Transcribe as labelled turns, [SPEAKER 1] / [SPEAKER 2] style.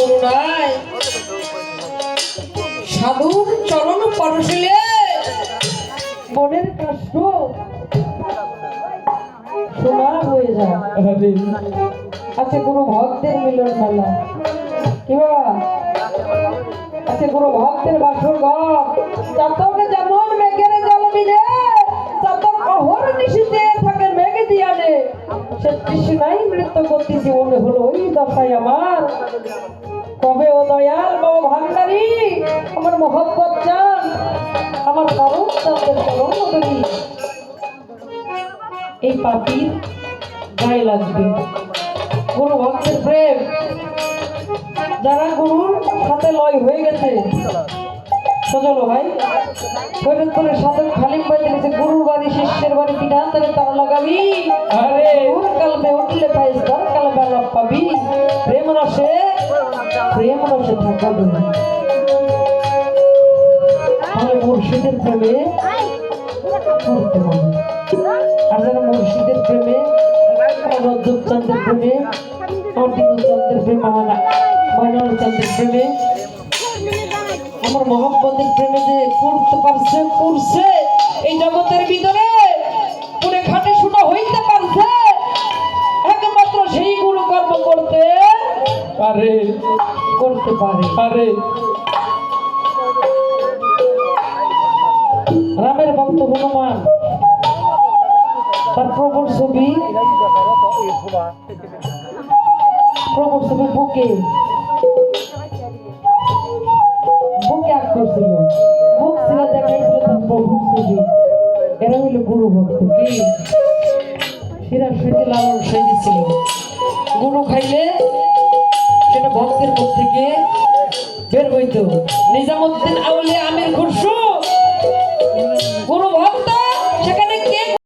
[SPEAKER 1] করুণায় সাধুর চরণ পরশিলে মনের কষ্ট সোনা হয়ে যায়। আছে কোনো ভক্তের মিলন মেলা কি বাবা, আছে কোনো ভক্তের বাসর ঘর চাতকে যেমন মেঘের জল মিলে চাতক অহর নিশিতে থাকে মেঘে দিয়ানে সে তৃষ্ণাই মৃত্যু গতি জীবনে হলো ওই দশায় আমার। কবে ও দয়াল বাবা ভান্ডারী আমার মোহব্বত চান আমার কারণ চাঁদের চরণ মদনী এই পাপির গায়ে লাগবে। গুরু ভক্তের প্রেম যারা গুরুর সাথে লয় হয়ে গেছে সজলো ভাই ফরিদপুরের সাধক খালিম ভাই লিখেছে গুরুর বাড়ি শিষ্যের বাড়ি বিধান তারে তারা লাগাবি গুরুর কালবে উঠলে পাইস তার কালবে লাভ পাবি প্রেম রসে থাকবে। তাহলে মুর্শিদের প্রেমে পড়তে হবে। আর যারা মুর্শিদের প্রেমে রজব চন্দ্রের প্রেমে অর্দিন চন্দ্রের প্রেমে ময়নাল চন্দ্রের প্রেমে আমার মোহাম্মদের প্রেমে যে পড়তে পারছে পড়ছে এই জগতের ভিতরে পুরে খাটে শোনা হইতে পারছে একমাত্র সেই গুরু কর্ম করতে পারে রামের ভক্ত হনুমান তার প্রভুর ছবি বুকে আঁক করছিল, বুক ছিল দেখাইছিল তার প্রভুর ছবি। এরা হইল গুরু ভক্ত কি সেরা সেটি লালন সেজেছিল। গুরু খাইলে সেটা ভক্তের মুখ থেকে বের হইত। নিজামুদ্দিন আউলিয়া আমির খুরশিদ